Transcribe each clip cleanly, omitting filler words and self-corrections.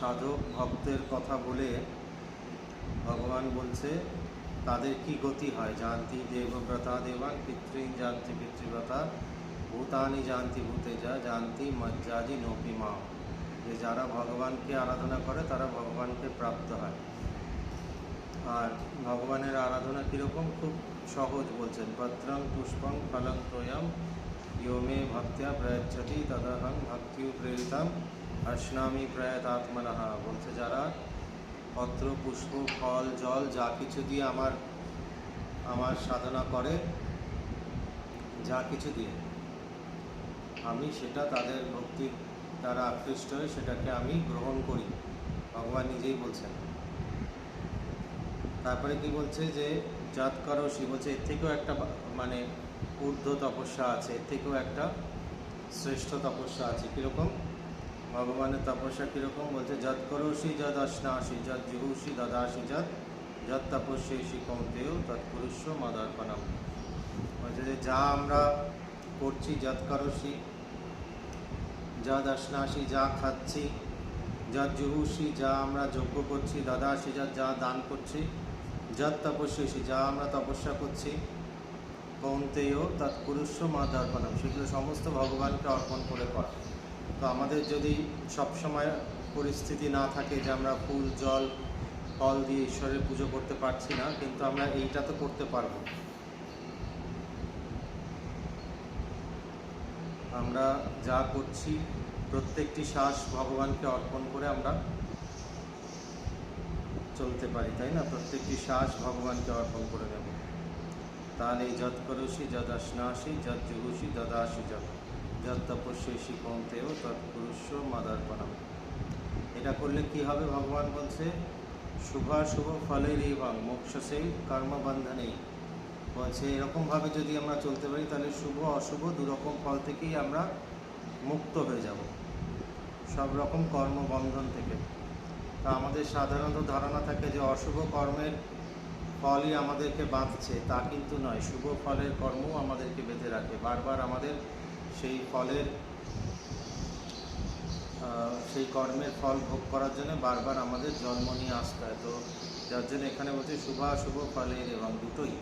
সাধক ভক্তের কথা বলে ভগবান বলছে তাদের কি গতি হয়। জানতি দেবব্রতা দেবান পিতৃন জানতি পিতৃব্রতা ভূতানি জানতি ভূতেজা জানতি মজ্জাজি নপি মা। যে যারা ভগবানকে আরাধনা করে তারা ভগবানকে প্রাপ্ত হয়। আর ভগবানের আরাধনা কীরকম, খুব সহজ বলছেন। পত্রং পুষ্পং ফলং তোয়ম ইয়মে ভক্ত্যা প্রয়চ্ছতি তদহং ভক্তি প্রেরিতম অশ্নামি প্রয়তাত্মনঃ। বলছে যারা পত্র পুষ্প ফল জল যা কিছু দিয়ে আমার সাধনা করে, যা কিছু দিয়ে আমি সেটা তাদের ভক্তির দ্বারা আকৃষ্ট হয়ে সেটাকে আমি গ্রহণ করি, ভগবান নিজেই বলছেন। তারপরে কি বলছে যে যৎ করোষি, বলছে এর থেকেও একটা মানে ঊর্ধ্ব তপস্যা আছে, এর থেকেও একটা শ্রেষ্ঠ তপস্যা আছে। কীরকম ভগবানের তপস্যা কীরকম বলছে, যৎ করোষি যদ অশ্নাসি যৎ জুহুষি দদাসি যৎ তপস্যেষি কৌন্তেয় তৎপুরুষ মদার্পণম। বলছে যে যা আমরা করছি, যৎ করোষি যদ অশ্নাসি যা খাচ্ছি, যৎ জুহুষি যা আমরা যজ্ঞ করছি, দদাসি যা দান করছি, যৎ তপস্যেষি যা আমরা তপস্যা করছি, কৌন্তেয় তৎপুরুষ মদার্পণম, সেগুলো সমস্ত ভগবানকে অর্পণ করে করা। তো আমাদের যদি সবসময় পরিস্থিতি না থাকে যে আমরা ফুল জল ফল দিয়ে ঈশ্বরের পুজো করতে পারছি না, কিন্তু আমরা এইটা তো করতে পারবো। আমরা যা করছি প্রত্যেকটি শ্বাস ভগবানকে অর্পণ করে আমরা চলতে পারি, তাই না? প্রত্যেকটি শ্বাস ভগবানকে অর্পণ করে নেব। তাহলে এই যৎ করোষি যদ অশ্নাসি যৎ জুহুষি দদাসি যৎ তপস্যেষি কৌন্তেয় তৎপুরুষ মদার্পণম। এটা করলে কি হবে ভগবান বলছে, শুভাশুভ ফলের এবং মোক্ষসেই কর্মবন্ধনেই। বলছে এরকমভাবে যদি আমরা চলতে পারি তাহলে শুভ অশুভ দুরকম ফল থেকেই আমরা মুক্ত হয়ে যাব, সব রকম কর্মবন্ধন থেকে। তা আমাদের সাধারণত ধারণা থাকে যে অশুভ কর্মের ফলই আমাদেরকে বাঁধছে, তা কিন্তু নয়। শুভ ফলের কর্মও আমাদেরকে বেঁধে রাখে, বারবার আমাদের সেই কর্মের ফল ভোগ করার জন্য বারবার আমাদের জন্ম নিয়ে আসতে হয়। তো যার জন্য এখানে বলছে শুভাশুভ ফলের এবং দুটোই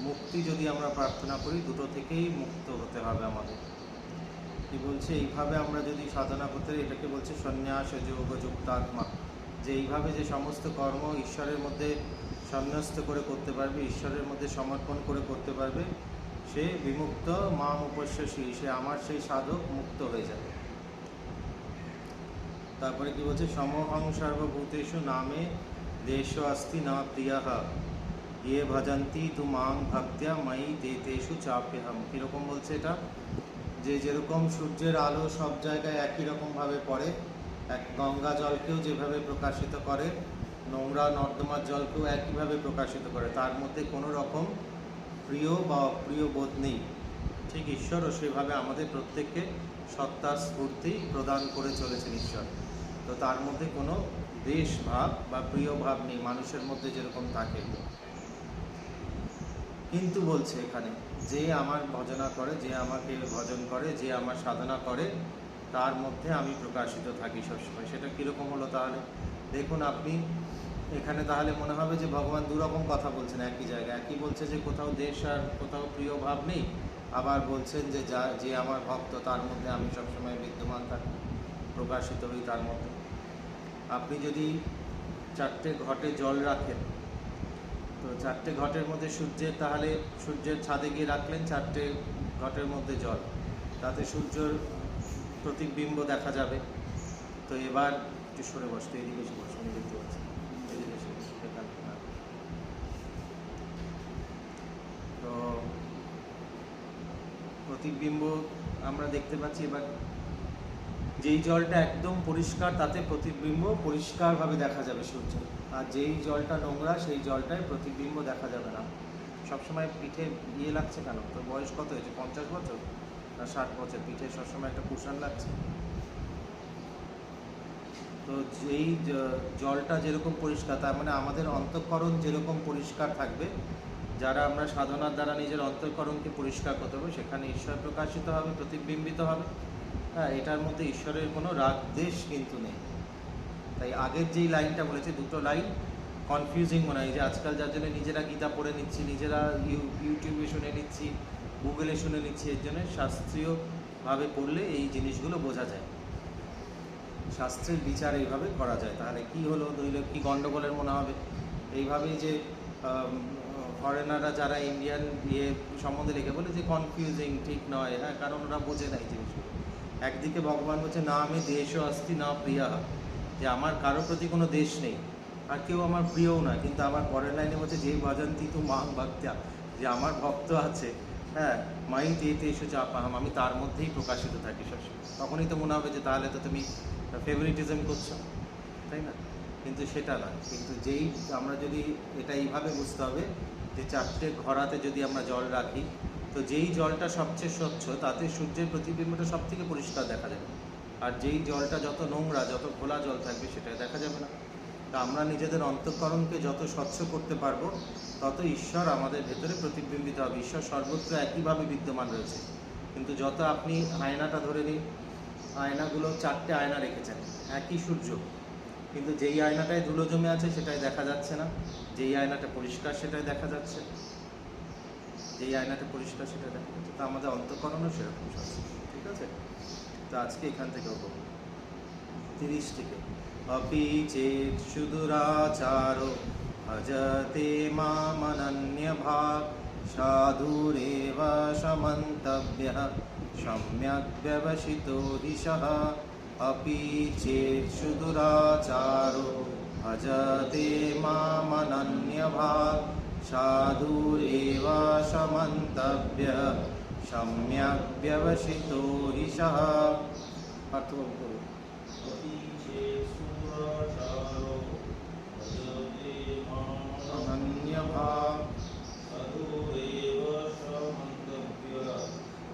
মুক্তি যদি আমরা প্রার্থনা করি, দুটো থেকেই মুক্ত হতে হবে আমাদের। কি বলছে, এইভাবে আমরা যদি সাধনা করতে পারি, এটাকে বলছে সন্ন্যাস যোগ যুক্তাত্মা। যে এইভাবে যে সমস্ত কর্ম ঈশ্বরের মধ্যে সন্ন্যস্ত করে করতে পারবে, ঈশ্বরের মধ্যে সমর্পণ করে করতে পারবে, সে বিমুক্ত মাম উপস্যসি, সে আমার সেই সাধক মুক্ত হয়ে যাবে। তারপরে কি বলছে, সমহং সর্বভূতেষু নামে দেশ অস্তি না প্রিয়াহ ইয়ে ভজন্তি তু মাং ভক্ত্যা ময়ি তেতেষু চাপ্যহম। কীরকম বলছে এটা, যে যেরকম সূর্যের আলো সব জায়গায় একই রকমভাবে পড়ে, এক গঙ্গা জলকেও যেভাবে প্রকাশিত করে, নোংরা নর্দমার জলকেও একইভাবে প্রকাশিত করে, তার মধ্যে কোনো রকম প্রিয় বা অপ্রিয় বোধ নেই। ঠিক ঈশ্বরও সেভাবে আমাদের প্রত্যেককে সত্তার স্ফূর্তি প্রদান করে চলেছেন ঈশ্বর। তো তার মধ্যে কোনো দ্বেষ ভাব বা প্রিয় ভাব নেই, মানুষের মধ্যে যেরকম থাকে। কিন্তু বলছে এখানে, যে আমার ভজনা করে, যে আমাকে ভজন করে, যে আমার সাধনা করে, তার মধ্যে আমি প্রকাশিত থাকি সবসময়। সেটা কীরকম হলো তাহলে দেখুন আপনি। এখানে তাহলে মনে হবে যে ভগবান দুরকম কথা বলছেন একই জায়গায়। একই বলছে যে কোথাও দেশ আর কোথাও প্রিয় ভাব নেই, আবার বলছেন যে যে আমার ভক্ত তার মধ্যে আমি সবসময় বিদ্যমান থাকি, প্রকাশিত হই তার মধ্যে। আপনি যদি 4টে ঘটে জল রাখেন, তো 4টে ঘটের মধ্যে সূর্যের, তাহলে সূর্যের ছাদে গিয়ে রাখলেন 4টে ঘটের মধ্যে জল, তাতে সূর্যের প্রতিবিম্ব দেখা যাবে। তো এবার একটু সরে বসতে, এদিকে এসে বসে, আমি দেখতে পাচ্ছি, এদিকে এসে তো প্রতিবিম্ব আমরা দেখতে পাচ্ছি। এবার যেই জলটা একদম পরিষ্কার তাতে প্রতিবিম্ব পরিষ্কারভাবে দেখা যাবে সূর্য, আর যেই জলটা নোংরা সেই জলটায় প্রতিবিম্ব দেখা যাবে না। সবসময় পিঠে ইয়ে লাগছে কেন? তো বয়স কত হয়েছে, 50 বছর না 60 বছর? পিঠে সবসময় একটা কুশন লাগছে। তো যেই জলটা যেরকম পরিষ্কার, তার মানে আমাদের অন্তঃকরণ যেরকম পরিষ্কার থাকবে, যারা আমরা সাধনার দ্বারা নিজের অন্তঃকরণকে পরিষ্কার করতে হবে, সেখানে ঈশ্বর প্রকাশিত হবে, প্রতিবিম্বিত হবে। হ্যাঁ, এটার মধ্যে ঈশ্বরের কোনো রাগ দেশ কিন্তু নেই। তাই আগের যেই লাইনটা বলেছে, দুটো লাইন কনফিউজিং মনে হয়, যে আজকাল যার জন্য নিজেরা গীতা পড়ে নিচ্ছি, নিজেরা ইউটিউবে শুনে নিচ্ছি, গুগলে শুনে নিচ্ছি, এর জন্য শাস্ত্রীয়ভাবে পড়লে এই জিনিসগুলো বোঝা যায়, শাস্ত্রের বিচার এইভাবে করা যায়। তাহলে কি হলো, নইলে কি গণ্ডগোলের মনে হবে। এইভাবেই যে ফরেনাররা যারা ইন্ডিয়ান সম্বন্ধে লিখে বলে যে কনফিউজিং, ঠিক নয়, হ্যাঁ, কারণ ওরা বোঝে না এই জিনিসগুলো। একদিকে ভগবান বলছে না আমি দেশও আসতি না প্রিয়া, যে আমার কারোর প্রতি কোনো দেশ নেই আর কেউ আমার প্রিয়ও না, কিন্তু আমার পরের লাইনে বলছে যে ভজন্তি তু মাং ভক্ত্যা, যে আমার ভক্ত আছে, হ্যাঁ, মাই তে এসে চাপাহাম, আমি তার মধ্যেই প্রকাশিত থাকি সবসময়। তখনই তো মনে হবে যে তাহলে তো তুমি ফেভারিটিজম করছো, তাই না? কিন্তু সেটা না। কিন্তু যেই আমরা যদি এটা এইভাবে বুঝতে হবে যে চারটে ঘড়াতে যদি আমরা জল রাখি, তো যেই জলটা সবচেয়ে স্বচ্ছ তাতে সূর্যের প্রতিবিম্বটা সব থেকে পরিষ্কার দেখা যাবে, আর যেই জলটা যত নোংরা, যত খোলা জল থাকবে সেটা দেখা যাবে না। তা আমরা নিজেদের অন্তঃকরণকে যত স্বচ্ছ করতে পারবো তত ঈশ্বর আমাদের ভেতরে প্রতিবিম্বিত হবে। ঈশ্বর সর্বত্র একইভাবে বিদ্যমান রয়েছে, কিন্তু যত আপনি আয়নাটা ধরে নিন, আয়নাগুলো চারটে আয়না রেখেছেন, একই সূর্য, কিন্তু যেই আয়নাটায় ধুলো জমে আছে সেটাই দেখা যাচ্ছে না, যেই আয়নাটা পরিষ্কার সেটাই দেখা যাচ্ছে, যেই আয়নাটা পরিষ্কার সেটা দেখা যাচ্ছে। তা আমাদের অন্তঃকরণও সেরকম স্বচ্ছ, ঠিক আছে? তো আজকে এখান থেকে 30 থেকে अपि चेत् सुदुराचारो भजते मामनन्यभाक् साधुरेव समन्तव्यः सम्यक् व्यवसितो दिशः। अपि चेत् सुदुराचारो भजते मामनन्यभाक् साधुरेव समन्तव्यः सम्यक् व्यवसितो दिशः। अर्थ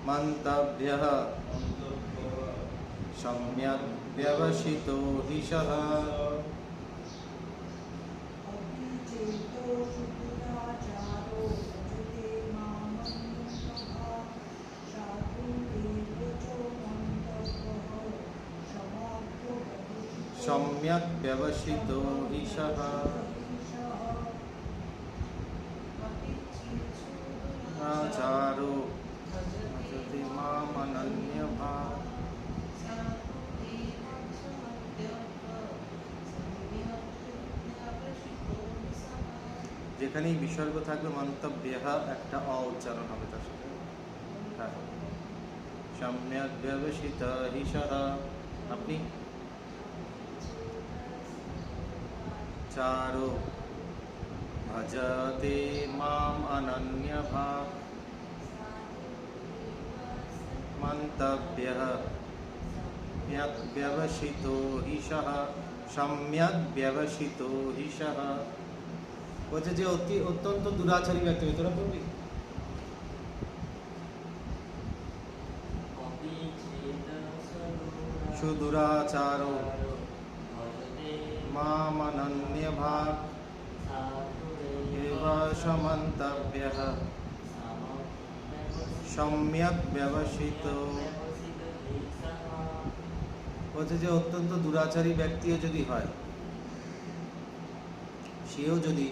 मंतव्यः सम्यक् व्यवसितो दिशः। सम्यक् व्यवसितो दिशः। आचारो भजते मामनन्यभाक्। যেখানেই বিসর্গ থাকবে মন্তব্যঃ একটা অ উচ্চারণ হবে তার সাথে, হ্যাঁ। সম্যক ব্যবসিত হিসহ, আপনি চারো ভজতে মাম অনন্যভাক্ মন্তব্যঃ সম্যক ব্যবসিতো হিসহ। সম্যক ব্যবসিতো হিসহ বলছে যে অত্যন্ত দুরাচারী ব্যক্তি, তোরা বলবি সুদুরাচারো মামনন্যভাক্ এব সমন্তব্যঃ সম্যক ব্যবসিতো। বলছে যে অত্যন্ত দুরাচারী ব্যক্তিও যদি হয়, সেও যদি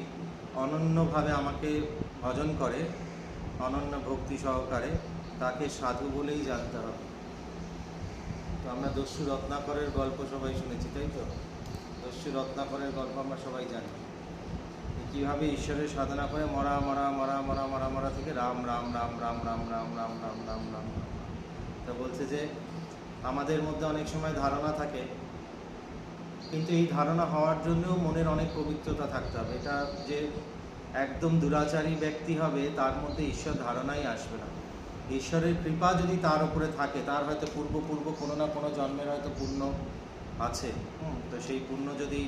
অনন্যভাবে আমাকে ভজন করে, অনন্য ভক্তি সহকারে, তাকে সাধু বলেই জানতে হবে। তো আমরা দস্যু রত্নাকরের গল্প সবাই শুনেছি, তাই তো? দস্যু রত্নাকরের গল্প আমরা সবাই জানি, কীভাবে ঈশ্বরের সাধনা করে মরা মরা মরা মরা মরা মরা থেকে রাম রাম রাম রাম রাম রাম রাম রাম রাম রাম। তা বলছে যে আমাদের মধ্যে অনেক সময় ধারণা থাকে, কিন্তু এই ধারণা হওয়ার জন্যও মনের অনেক পবিত্রতা থাকতে হবে। এটা যে একদম দুরাচারী ব্যক্তি হবে তার মধ্যে ঈশ্বর ধারণাই আসবে না। ঈশ্বরের কৃপা যদি তার উপরে থাকে, তার হয়তো পূর্ব কোনো না কোনো জন্মের হয়তো পুণ্য আছে, তো সেই পুণ্য যদি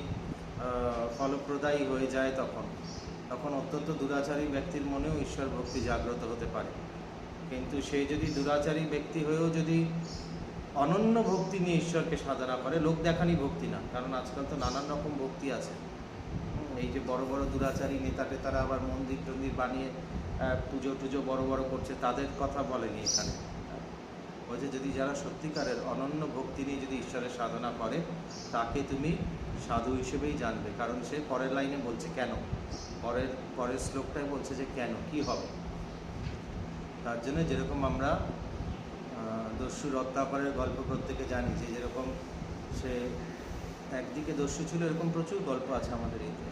ফলপ্রদায়ী হয়ে যায়, তখন অত্যন্ত দুরাচারী ব্যক্তির মনেও ঈশ্বর ভক্তি জাগ্রত হতে পারে। কিন্তু সেই যদি দুরাচারী ব্যক্তি হয়েও যদি অনন্য ভক্তি নিয়ে ঈশ্বরকে সাধনা করে, লোক দেখানি ভক্তি না, কারণ আজকাল তো নানান রকম ভক্তি আছে। এই যে বড় বড় দুরাচারী নেতাকে তারা আবার মন্দির টন্দির বানিয়ে পুজো টুজো বড় বড় করছে, তাদের কথা বলেনি এখানে। বলছে যদি যারা সত্যিকারের অনন্য ভক্তি নিয়ে যদি ঈশ্বরের সাধনা করে, তাকে তুমি সাধু হিসেবেই জানবে, কারণ সে পরের লাইনে বলছে কেন, পরের শ্লোকটাই বলছে যে কেন, কি হবে। তার জন্য যেরকম আমরা দস্যু রত্নাকরের গল্প প্রত্যেকে জানি, যে যেরকম সে একদিকে দস্যু ছিল, এরকম প্রচুর গল্প আছে আমাদের এতে,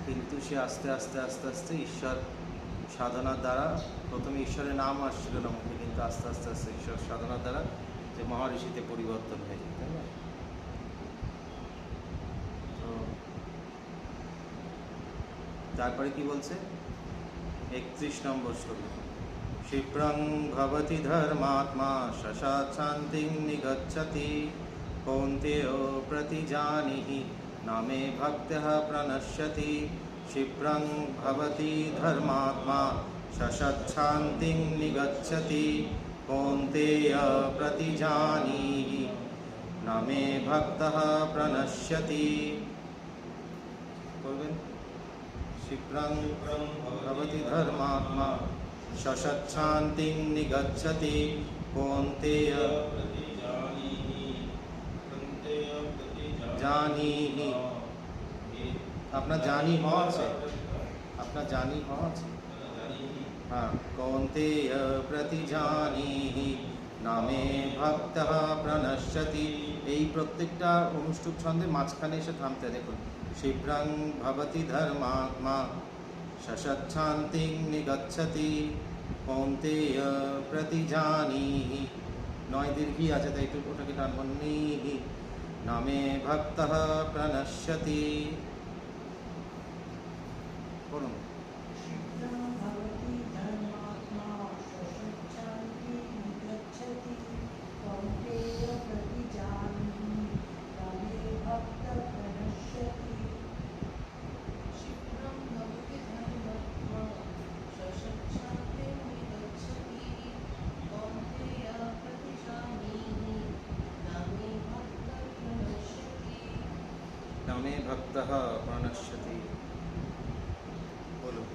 কিন্তু সে আস্তে আস্তে আস্তে আস্তে ঈশ্বর সাধনার দ্বারা, প্রথমে ঈশ্বরের নাম আসছিল না মুখে, কিন্তু আস্তে আস্তে আস্তে ঈশ্বর সাধনার দ্বারা যে মহর্ষিতে পরিবর্তন হয়ে যায়, তাই না? তো তারপরে কি বলছে 31 নম্বর শ্লোকে, क्षिप्रं भवति धर्मात्मा शशात् शान्तिं निगच्छति कौन्तेयो प्रतिजानीहि न मे भक्तः प्रणश्यति। क्षिप्रं भवति धर्मात्मा शशात् शान्तिं निगच्छति कौन्तेय प्रतिजानीहि न मे भक्तः प्रणश्यति। क्षिप्रं भवति धर्मात्मा शशात् शान्तिं निगच्छति कौन्तेय जानीहि। अपना जानी हो আছে, अपना जानी हो আছে, हाँ, कौन्तेय प्रतिजानीहि नामे भक्तः प्रणश्यति। এই প্রত্যেকটা অনুষ্ঠুপ ছন্দে মাঝখানে এসে থামতে দেখুন, क्षिप्रं भवति धर्मात्मा शशात् शान्तिं निगच्छति कौन्तेय प्रतिजानीहि। নয় দীর্ঘই আছে, তাই একটু ওটাকে টানব, নিহি নামে ভক্তঃ প্রণশ্যতি। বলুন, নামে ভক্তঃ প্রণশ্যতি। বলুন,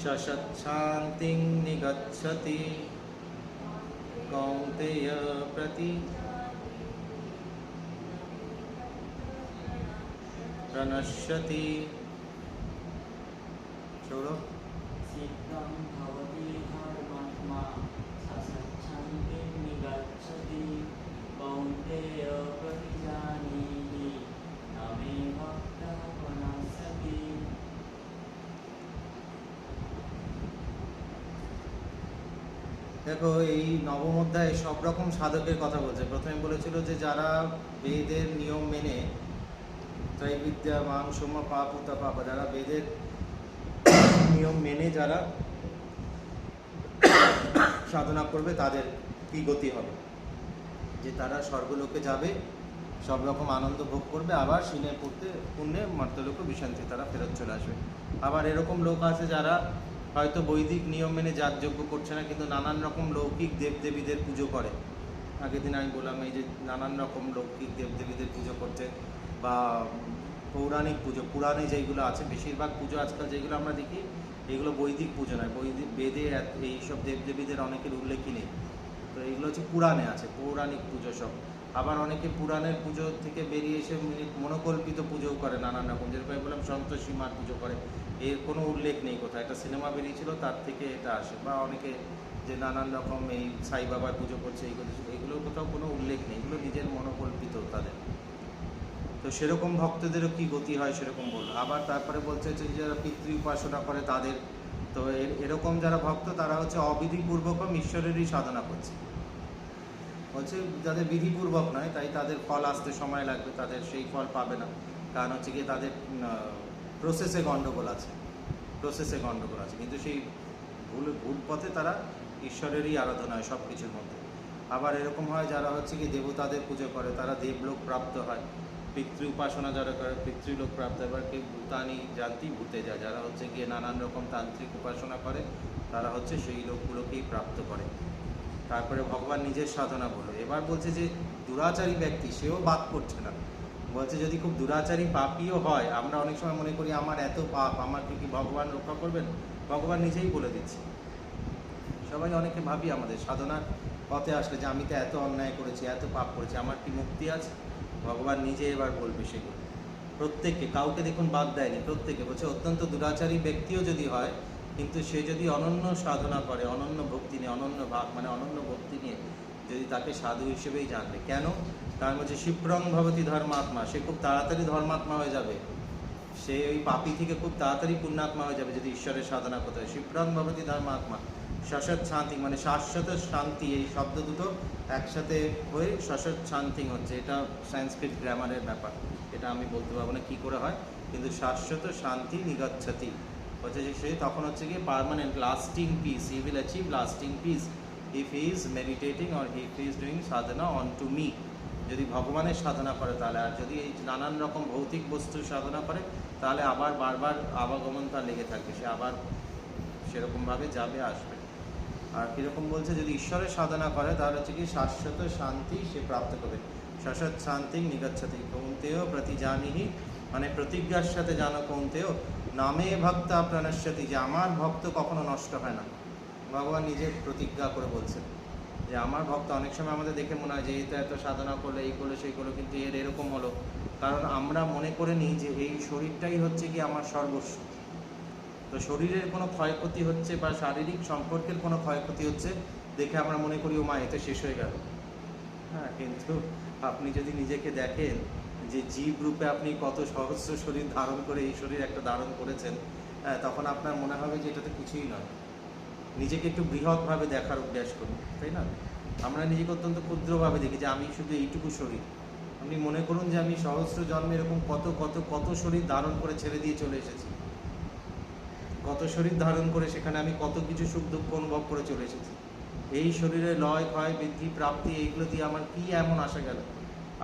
शशात् शान्तिं निगच्छति कौन्तेय प्रति प्रणश्यति। छोड़ो, क्षिप्रं भवति धर्मात्मा शशात् शान्तिं निगच्छति कौन्तेय प्रतिजानीहि न मे भक्तः प्रणश्यति। দেখো এই নবম অধ্যায়ে সব রকম সাধকের কথা বলছে। প্রথমে বলেছিল যে যারা বেদের নিয়ম মেনে, ত্রৈবিদ্যা মাং সোম পাপুতা পাপা, যারা বেদের নিয়ম মেনে যারা সাধনা করবে তাদের কি গতি হবে, যে তারা স্বর্গলোকে যাবে, সব রকম আনন্দ ভোগ করবে, আবার সিনের পুণ্যে মর্তলোকে বিশান্তি তারা ফেরত চলে আসবে। আবার এরকম লোক আছে যারা হয়তো বৈদিক নিয়ম মেনে যাগযজ্ঞ করছে না, কিন্তু নানান রকম লৌকিক দেবদেবীদের পুজো করে। আগের দিন আমি বললাম এই যে নানান রকম লৌকিক দেবদেবীদের পুজো করছে, বা পৌরাণিক পুজো, পুরাণে যেগুলো আছে, বেশিরভাগ পুজো আজকাল যেগুলো আমরা দেখি এগুলো বৈদিক পুজো নয়, বৈদিক বেদে এইসব দেবদেবীদের অনেকের উল্লেখই নেই। তো এইগুলো হচ্ছে পুরাণে আছে, পৌরাণিক পুজো সব। আবার অনেকে পুরাণের পুজো থেকে বেরিয়ে এসে মনোকল্পিত পুজোও করে নানান রকম, যেরকম বললাম সন্তোষী মার পুজো করে, এর কোনো উল্লেখ নেই কোথাও। একটা সিনেমা বেরিয়েছিল তার থেকে এটা আসে। বা অনেকে যে নানান রকম এই সাই বাবার পুজো করছে, এইগুলোর কোথাও কোনো উল্লেখ নেই, এগুলো নিজের মনোকল্পিত তাদের। তো সেরকম ভক্তদেরও কি গতি হয় সেরকম বলল। আবার তারপরে বলছে যে যারা পিতৃ উপাসনা করে তাদের, তো এরকম যারা ভক্ত তারা হচ্ছে অবিধিপূর্বকম ঈশ্বরেরই সাধনা করছে। বলছে যাদের বিধিপূর্বক নয়, তাই তাদের ফল আসতে সময় লাগবে, তাদের সেই ফল পাবে না। কারণ হচ্ছে কি তাদের প্রসেসে গণ্ডগোল আছে, কিন্তু সেই ভুল পথে তারা ঈশ্বরেরই আরাধনা হয় সব কিছুর মধ্যে। আবার এরকম হয় যারা হচ্ছে কি দেবতাদের পুজো করে তারা দেবলোক প্রাপ্ত হয়, পিতৃ উপাসনা যারা করে পিতৃলোক প্রাপ্ত। এবার কেউ ভূতানি জাতি ভূতে যায়, যারা হচ্ছে গিয়ে নানান রকম তান্ত্রিক উপাসনা করে তারা হচ্ছে সেই লোকগুলোকেই প্রাপ্ত করে। তারপরে ভগবান নিজের সাধনা বলল। এবার বলছে যে দুরাচারী ব্যক্তি সেও বাদ করছে না, বলছে যদি খুব দুরাচারী পাপীও হয়, আমরা অনেক সময় মনে করি আমার এত পাপ, আমাকে কি ভগবান রক্ষা করবেন? ভগবান নিজেই বলে দিচ্ছে। সবাই অনেকে ভাবি আমাদের সাধনার পথে আসলে যে আমি তো এত অন্যায় করেছি, এত পাপ করেছি, আমার কি মুক্তি আছে? ভগবান নিজে এবার বলবে সেগুলো প্রত্যেককে, কাউকে দেখুন বাদ দেয়নি, প্রত্যেকে বলছে অত্যন্ত দুরাচারী ব্যক্তিও যদি হয়, কিন্তু সে যদি অনন্য সাধনা করে, অনন্য ভক্তি নিয়ে, অনন্য ভাব মানে অনন্য ভক্তি নিয়ে যদি তাকে সাধু হিসেবেই জানবে। কেন? কারণ বলছে শিপ্রং ভবতি ধর্মাত্মা, সে খুব তাড়াতাড়ি ধর্মাত্মা হয়ে যাবে, সে ওই পাপী থেকে খুব তাড়াতাড়ি পুণ্যাত্মা হয়ে যাবে যদি ঈশ্বরের সাধনা করতে হয়। শিপ্রং ভবতি ধর্মাত্মা, শাশ্বত শান্তি মানে শাশ্বত শান্তি, এই শব্দ দুটো একসাথে হয়ে শাশ্বত শান্তি হচ্ছে। এটা সংস্কৃত গ্রামারের ব্যাপার, এটা আমি বলতে পারবো না কী করে হয়, কিন্তু শাশ্বত শান্তি নিগচ্ছতি হচ্ছে যে সে তখন হচ্ছে গিয়ে permanent lasting piece, he will achieve lasting piece if he is meditating or if he is doing Sadhana on to me. যদি ভগবানের সাধনা করে তাহলে, আর যদি এই নানান রকম ভৌতিক বস্তুর সাধনা করে তাহলে আবার বারবার আবাগমন তার লেগে থাকবে, সে আবার সেরকমভাবে যাবে আসবে। আর কীরকম বলছে, যদি ঈশ্বরের সাধনা করে তাহলে হচ্ছে কি শাশ্বত শান্তি সে প্রাপ্ত করবে। শাশ্বত শান্তি নিগচ্ছতি কৌন্তেয় প্রতিজানিহি, মানে প্রতিজ্ঞার সাথে জানো কৌন্তেয়, নামে ভক্তা প্রাণস্যতি, যে আমার ভক্ত কখনো নষ্ট হয় না। ভগবান নিজে প্রতিজ্ঞা করে বলছেন যে আমার ভক্ত, অনেক সময় আমাদের দেখে মনে হয় যে এই তো এত সাধনা করলে, এই করলো সেই করলো, কিন্তু এর এরকম হলো, কারণ আমরা মনে করে নিই যে এই শরীরটাই হচ্ছে কি আমার সর্বস্ব। তো শরীরের কোনো ক্ষয়ক্ষতি হচ্ছে বা শারীরিক সম্পর্কের কোনো ক্ষয়ক্ষতি হচ্ছে দেখে আমরা মনে করি ও মা এতে শেষ হয়ে গেল। হ্যাঁ, কিন্তু আপনি যদি নিজেকে দেখেন যে জীব রূপে আপনি কত সহস্র শরীর ধারণ করে এই শরীর একটা ধারণ করেছেন, হ্যাঁ, তখন আপনার মনে হবে যে এটা তো কিছুই নয়। নিজেকে একটু বৃহৎভাবে দেখার অভ্যাস করুন, তাই না? আমরা নিজেকে অত্যন্ত ক্ষুদ্রভাবে দেখি যে আমি শুধু এইটুকু শরীর। আপনি মনে করুন যে আমি সহস্র জন্মে এরকম কত কত কত শরীর ধারণ করে ছেড়ে দিয়ে চলে এসেছি, কত শরীর ধারণ করে সেখানে আমি কত কিছু সুখ দুঃখ অনুভব করে চলে এসেছি। এই শরীরে লয় ক্ষয় বৃদ্ধি প্রাপ্তি এইগুলো দিয়ে আমার কি এমন আসা গেল?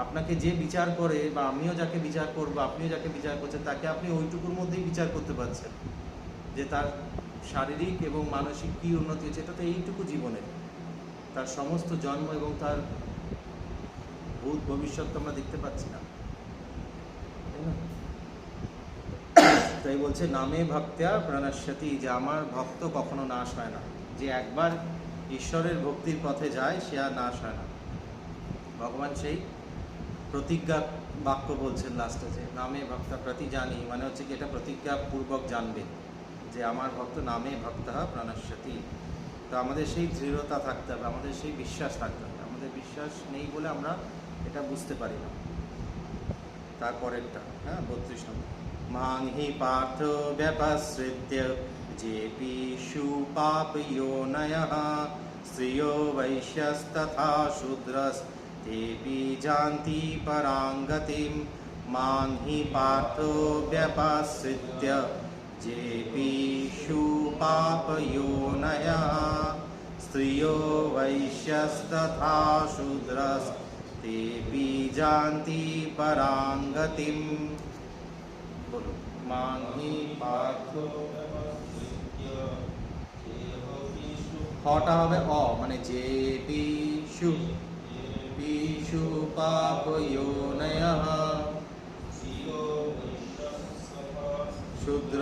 আপনাকে যে বিচার করে, বা আমিও যাকে বিচার করবো, আপনিও যাকে বিচার করছেন, তাকে আপনি ওইটুকুর মধ্যেই বিচার করতে পারছেন যে তার শারীরিক এবং মানসিক কী উন্নতি হচ্ছে। এটা তো এইটুকু জীবনের, তার সমস্ত জন্ম এবং তার ভূত ভবিষ্যৎ তো আমরা দেখতে পাচ্ছি না, তাই না? তাই বলছে নামে ভক্ত্যা প্রাণস্যতি, যে আমার ভক্ত কখনো নাশ হয় না। যে একবার ঈশ্বরের ভক্তির পথে যায় সে আর নাশ হয় না। ভগবান সেই প্রতিজ্ঞা বাক্য বলছেন লাস্টে, যে নামে ভক্তা প্রতিজানি, মানে হচ্ছে কি এটা প্রতিজ্ঞাপূর্বক জানবে যে আমার ভক্ত নামে ভক্তা প্রাণস্যতি। তো আমাদের সেই দৃঢ়তা থাকতে হবে, আমাদের সেই বিশ্বাস থাকতে হবে। আমাদের বিশ্বাস নেই বলে আমরা এটা বুঝতে পারি না। তারপরেরটা, হ্যাঁ, 32 নম্বর, মাং হি পার্থ ব্যপসৃত্য যেপিষু পাপয়োনয়ঃ শ্রিয়ো বৈশ্যস্তথা শূদ্রস তেপি জান্তি পরাং গতিম। মাং হি পার্থ ব্যপসৃত্য যেপিষু পাপয়োনয়ঃ শ্রিয়ো বৈশ্যস্তথা শূদ্রস তেপি জান্তি পরাং গতিম। বলো, মাং হি পার্থ, হটা হবে অ, মানে যে পিষু, পিষু পাপয়োনয়ঃ শূদ্র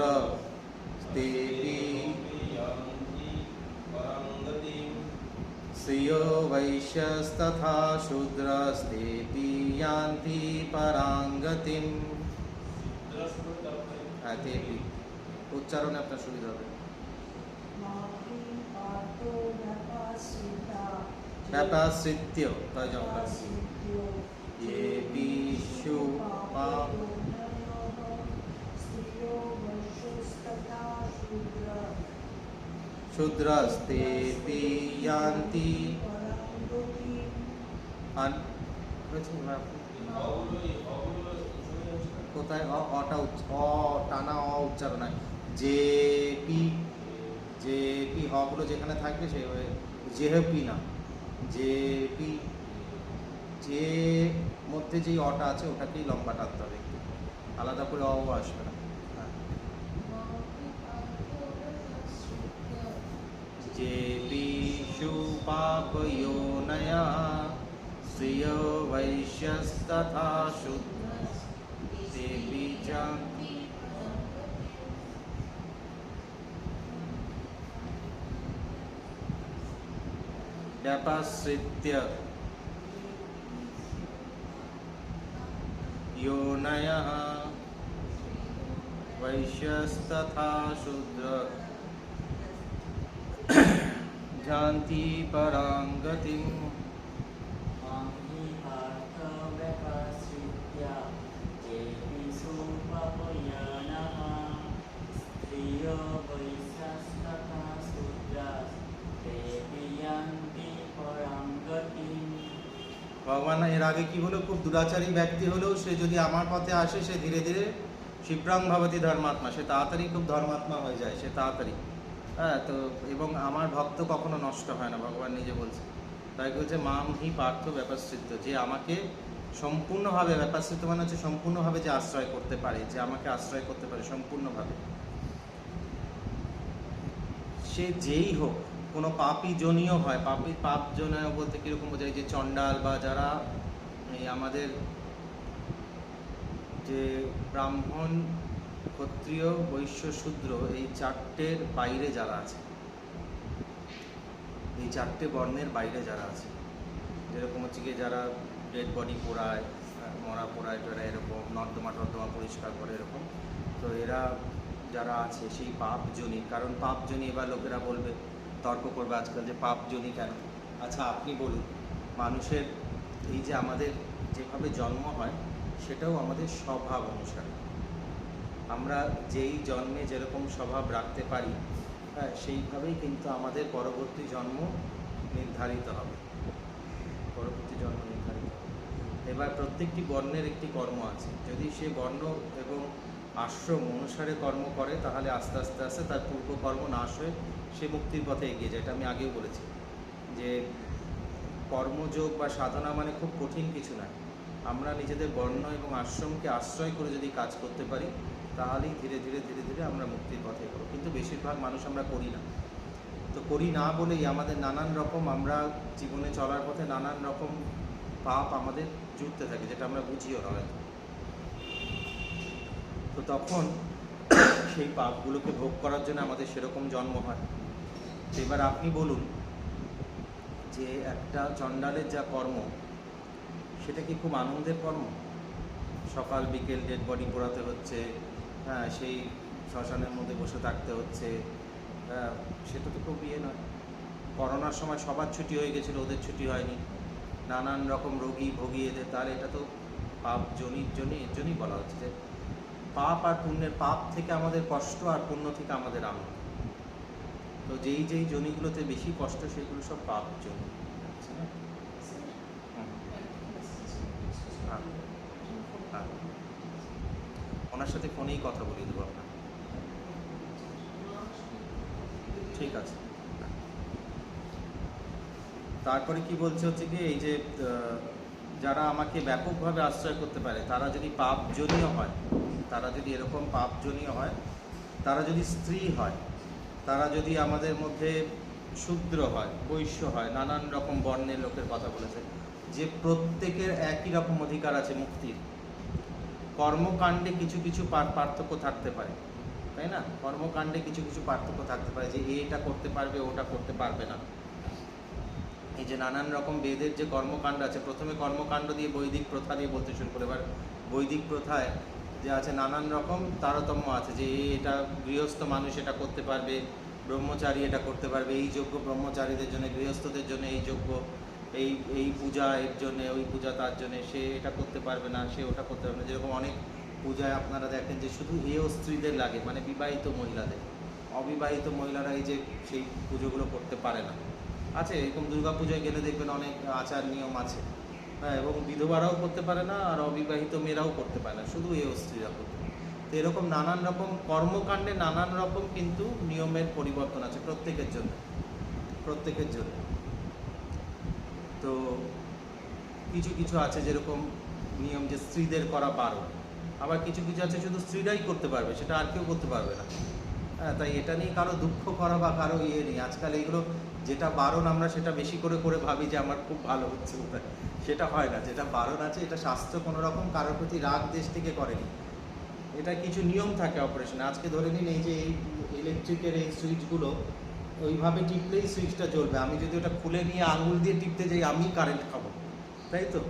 তেপি শ্রিয়ো বৈশ্যস্তথা শূদ্রস্তেপি ইয়ান্তি পরাং গতিম। হ্যাঁ, তেপি উচ্চারণে আপনার সুবিধা হবে। ব্যপাশ্রিত্য, তাই জমা ये पिषु पाप शूद्रस्तेपि यान्ति। কোথায় অটা অ টানা অ উচ্চারণ হয়, যে পি, যে পি হগুলো যেখানে থাকবে সে জেহপি না, যে পি, যে মধ্যে যেই অটা আছে ওটাকেই লম্বা টানতে হবে, আলাদা করে অ আসবে না। যে পিষু পাপয়োনয়ঃ শ্রিয়ো বৈশ্যস্তথা শূদ্রস তেপি জান্তি। व्यपसृत्य योनयः वैश्यस्तथा शूद्र जानति परां गतिम्। मां हि पार्थ व्यपश्रित्य येषु पापयानः स्त्रियो वैश्यस्तथा शूद्रास्तेऽपि यान्ति परां गतिम्। ভগবান এর আগে কি হলো, খুব দুরাচারী ব্যক্তি হলেও সে যদি আমার পথে আসে সে ধীরে ধীরে ক্ষিপ্রাং ভবতি ধর্মাত্মা, সে তাড়াতাড়ি খুব ধর্মাত্মা হয়ে যায়, সে তাড়াতাড়ি। হ্যাঁ, তো এবং আমার ভক্ত কখনো নষ্ট হয় না, ভগবান নিজে বলছে। তাই বলছে মাম হি পার্থ ব্যাপাশ্রিত, যে আমাকে সম্পূর্ণভাবে, ব্যাপাশ্রিত মানে হচ্ছে সম্পূর্ণভাবে যে আশ্রয় করতে পারে, যে আমাকে আশ্রয় করতে পারে সম্পূর্ণভাবে, সে যেই হোক, কোনো পাপী জনীয় হয়। পাপ জনীয় বলতে কীরকম বোঝায়, যে চণ্ডাল বা যারা এই আমাদের যে ব্রাহ্মণ, ক্ষত্রিয়, বৈশ্য, শূদ্র, এই চারটের বাইরে যারা আছে, এই চারটে বর্ণের বাইরে যারা আছে, যেরকম হচ্ছে কি যারা ডেড বডি পোড়ায়, মরা পোড়ায়, যারা এরকম নর্দমা টর্দমা পরিষ্কার করে এরকম, তো এরা যারা আছে সেই পাপজনী। কারণ পাপজনী, এবার লোকেরা বলবে, তর্ক করবে আজকাল যে পাপজনী কেন। আচ্ছা আপনি বলুন, মানুষের এই যে আমাদের যেভাবে জন্ম হয় সেটাও আমাদের স্বভাব অনুসারে, আমরা যেই জন্মে যেরকম স্বভাব রাখতে পারি, হ্যাঁ, সেইভাবেই কিন্তু আমাদের পরবর্তী জন্ম নির্ধারিত হবে, পরবর্তী জন্ম নির্ধারিত হবে। এবার প্রত্যেকটি বর্ণের একটি কর্ম আছে, যদি সে বর্ণ এবং আশ্রম অনুসারে কর্ম করে তাহলে আস্তে আস্তে আস্তে তার পূর্বকর্ম নাশ হয়ে সে মুক্তির পথে এগিয়ে যায়। এটা আমি আগেও বলেছি যে কর্মযোগ বা সাধনা মানে খুব কঠিন কিছু নয়। আমরা নিজেদের বর্ণ এবং আশ্রমকে আশ্রয় করে যদি কাজ করতে পারি তাহলেই ধীরে ধীরে ধীরে ধীরে আমরা মুক্তির পথে এগোবো। কিন্তু বেশিরভাগ মানুষ আমরা করি না, তো করি না বলেই আমাদের নানান রকম, আমরা জীবনে চলার পথে নানান রকম পাপ আমাদের জুড়তে থাকে, যেটা আমরা বুঝিও না হয়তো। তো তখন সেই পাপগুলোকে ভোগ করার জন্য আমাদের সেরকম জন্ম হয়। তো এবার আপনি বলুন যে একটা চণ্ডালের যা কর্ম, সেটা কি খুব আনন্দের কর্ম? সকাল বিকেল ডেড বডি পোড়াতে হচ্ছে, হ্যাঁ, সেই শ্মশানের মধ্যে বসে থাকতে হচ্ছে, হ্যাঁ, সেটা তো খুব ইয়ে নয়। করোনার সময় সবার ছুটি হয়ে গেছিলো, ওদের ছুটি হয়নি, নানান রকম রোগী ভোগী এদের, তাহলে এটা তো পাপ জনির জন্য, এর জন্যই বলা হচ্ছে যে পাপ আর পুণ্যের, পাপ থেকে আমাদের কষ্ট আর পুণ্য থেকে আমাদের আনন্দ। তো যেই যেই জনিগুলোতে বেশি কষ্ট সেগুলো সব পাপ জনি, বুঝছেন না? হ্যাঁ, হ্যাঁ, ওনার সাথে ফোনেই কথা বলিয়ে দেবো আপনার, ঠিক আছে। তারপরে কি বলছে হচ্ছে কি, এই যে যারা আমাকে ব্যাপকভাবে আশ্রয় করতে পারে তারা যদি পাপজনীয় হয়, তারা যদি এরকম পাপজনীয় হয়, তারা যদি স্ত্রী হয়, তারা যদি আমাদের মধ্যে শূদ্র হয়, বৈশ্য হয়, নানান রকম বর্ণের লোকের কথা বলেছে, যে প্রত্যেকের একই রকম অধিকার আছে মুক্তির। কর্মকাণ্ডে কিছু কিছু পার্থক্য থাকতে পারে, তাই না? কর্মকাণ্ডে কিছু কিছু পার্থক্য থাকতে পারে, যে এটা করতে পারবে ওটা করতে পারবে না। এই যে নানান রকম বেদের যে কর্মকাণ্ড আছে, প্রথমে কর্মকাণ্ড দিয়ে বৈদিক প্রথা দিয়ে বলতে শুরু করে। এবার বৈদিক প্রথায় যে আছে নানান রকম তারতম্য আছে, যে এটা গৃহস্থ মানুষ এটা করতে পারবে, ব্রহ্মচারী এটা করতে পারবে, এই যজ্ঞ ব্রহ্মচারীদের জন্য, গৃহস্থদের জন্য এই যজ্ঞ, এই পূজা এর জন্যে, ওই পূজা তার জন্যে, সে এটা করতে পারবে না, সে ওটা করতে পারবে না। যেরকম অনেক পূজায় আপনারা দেখেন যে শুধু এও স্ত্রীদের লাগে, মানে বিবাহিত মহিলাদের, অবিবাহিত মহিলারা এই যে সেই পুজোগুলো করতে পারে না। আছে এরকম দুর্গা পূজায় গেলে দেখবেন অনেক আচার নিয়ম আছে, হ্যাঁ, এবং বিধবারাও করতে পারে না আর অবিবাহিত মেয়েরাও করতে পারে না, শুধু এও স্ত্রীরা করতে পারে। তো এরকম নানান রকম কর্মকাণ্ডে নানান রকম কিন্তু নিয়মের পরিবর্তন আছে প্রত্যেকের জন্য, প্রত্যেকের জন্য। তো কিছু কিছু আছে যেরকম নিয়ম যে স্ত্রীদের করা বারণ, আবার কিছু কিছু আছে শুধু স্ত্রীরাই করতে পারবে, সেটা আর কেউ করতে পারবে না। হ্যাঁ, তাই এটা নিয়ে কারো দুঃখ করা বা কারো ইয়ে নেই। আজকাল এইগুলো যেটা বারণ আমরা সেটা বেশি করে করে ভাবি যে আমার খুব ভালো হচ্ছে, সেটা হয় না। যেটা বারণ আছে এটা শাস্ত্র কোনো রকম কারোর প্রতি রাগ দেশ থেকে করেনি, এটা কিছু নিয়ম থাকে অপারেশনে। আজকে ধরে নিন এই যে এই ইলেকট্রিকের এই সুইচগুলো, ওইভাবে টিপলেই সুইচটা জ্বলবে। আমি যদি ওটা খুলে নিয়ে আঙুল দিয়ে টিপতে যাই, আমি কারেন্ট খাবো, তাই তো?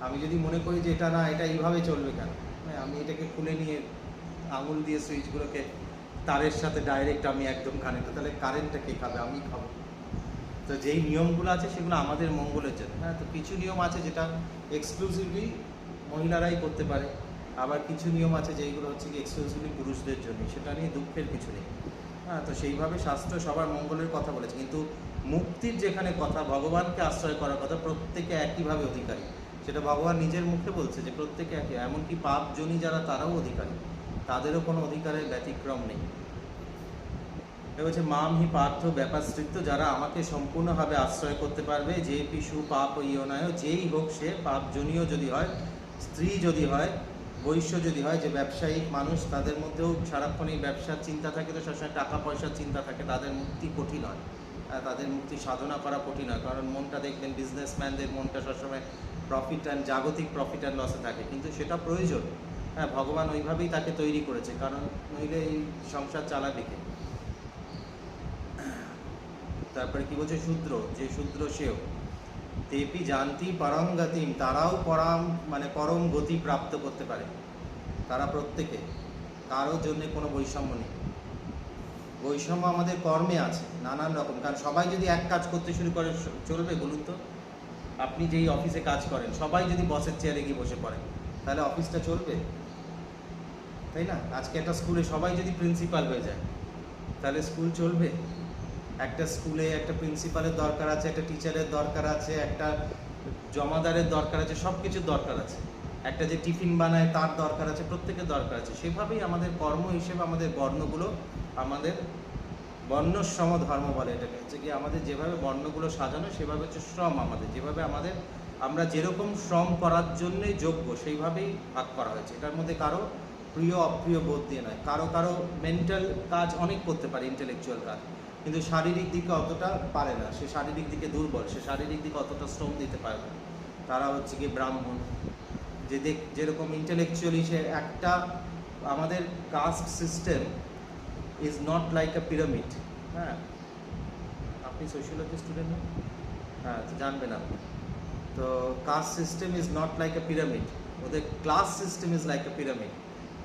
আমি যদি মনে করি যে এটা না, এটা এইভাবে চলবে কেন, হ্যাঁ, আমি এটাকে খুলে নিয়ে আঙুল দিয়ে সুইচগুলোকে তারের সাথে ডাইরেক্ট আমি একদম কানেক্ট, তাহলে কারেন্টটা কে খাবে? আমি খাবো। তো যেই নিয়মগুলো আছে সেগুলো আমাদের মঙ্গলের জন্য, হ্যাঁ। তো কিছু নিয়ম আছে যেটা এক্সক্লুসিভলি মহিলারাই করতে পারে, আবার কিছু নিয়ম আছে যেইগুলো হচ্ছে কি এক্সক্লুসিভলি পুরুষদের জন্য, সেটা নিয়ে দুঃখের কিছু নেই, হ্যাঁ। তো সেইভাবে শাস্ত্র সবার মঙ্গলের কথা বলেছে, কিন্তু মুক্তির যেখানে কথা, ভগবানকে আশ্রয় করার কথা, প্রত্যেকে একইভাবে অধিকারী, সেটা ভগবান নিজের মুখে বলছে যে প্রত্যেকে একই, এমনকি পাপজনী যারা তারাও অধিকারী, তাদেরও কোনো অধিকারের ব্যতিক্রম নেই। এবার হচ্ছে মাম হি পার্থ ব্যাপারস্থিত, যারা আমাকে সম্পূর্ণভাবে আশ্রয় করতে পারবে, যে পিশু পাপ ইয়নায়, যেই হোক সে, পাপজনীয় যদি হয়, স্ত্রী যদি হয়, বৈশ্য যদি হয়, যে ব্যবসায়িক মানুষ, তাদের মধ্যেও সারাক্ষণ এই ব্যবসার চিন্তা থাকে, তো সবসময় টাকা পয়সার চিন্তা থাকে, তাদের মুক্তি কঠিন হয়, তাদের মুক্তি সাধনা করা কঠিন হয়, কারণ মনটা দেখবেন বিজনেসম্যানদের মনটা সবসময় প্রফিট অ্যান্ড জাগতিক প্রফিট অ্যান্ড লসে থাকে, কিন্তু সেটা প্রয়োজন, হ্যাঁ। ভগবান ওইভাবেই তাকে তৈরি করেছে, কারণ নইলে এই সংসার চালাবে কে? তারপরে কি বলছে, শূদ্র, যে শূদ্র সেও, তেপি জানতি পরম গতিম, তারাও পরম মানে পরম গতি প্রাপ্ত করতে পারে, তারা প্রত্যেকে, কারোর জন্য কোনো বৈষম্য নেই। বৈষম্য আমাদের কর্মে আছে নানান রকম, কারণ সবাই যদি এক কাজ করতে শুরু করে চলবে বলুন তো? আপনি যেই অফিসে কাজ করেন, সবাই যদি বসের চেয়ারে গিয়ে বসে পড়েন, তাহলে অফিসটা চলবে? তাই না? আজকে একটা স্কুলে সবাই যদি প্রিন্সিপাল হয়ে যায়, তাহলে স্কুল চলবে? একটা স্কুলে একটা প্রিন্সিপালের দরকার আছে, একটা টিচারের দরকার আছে, একটা জমাদারের দরকার আছে, সব কিছুর দরকার আছে, একটা যে টিফিন বানায় তার দরকার আছে, প্রত্যেকের দরকার আছে। সেভাবেই আমাদের কর্ম হিসেবে আমাদের বর্ণগুলো, আমাদের বর্ণশ্রম ধর্ম বলে এটাকে, হচ্ছে কি আমাদের যেভাবে বর্ণগুলো সাজানো, সেভাবে হচ্ছে শ্রম আমাদের, যেভাবে আমাদের আমরা যেরকম শ্রম করার জন্যে যোগ্য, সেইভাবেই ভাগ করা হয়েছে। এটার মধ্যে কারো প্রিয় অপ্রিয় বোধ দিয়ে নয়। কারো কারো মেন্টাল কাজ অনেক করতে পারে, ইন্টেলেকচুয়াল কাজ, কিন্তু শারীরিক দিকে অতটা পারে না, সে শারীরিক দিকে দুর্বল, সে শারীরিক দিকে অতটা শ্রম দিতে পারে না, তারা হচ্ছে কি ব্রাহ্মণ। যে যেরকম ইন্টেলেকচুয়ালি সে একটা, আমাদের caste system is not like a pyramid, হ্যাঁ। আপনি সোশিওলজি স্টুডেন্ট, হ্যাঁ, তো জানবেন আপনি। তো caste system is not like a pyramid, ওদের class system is like a pyramid.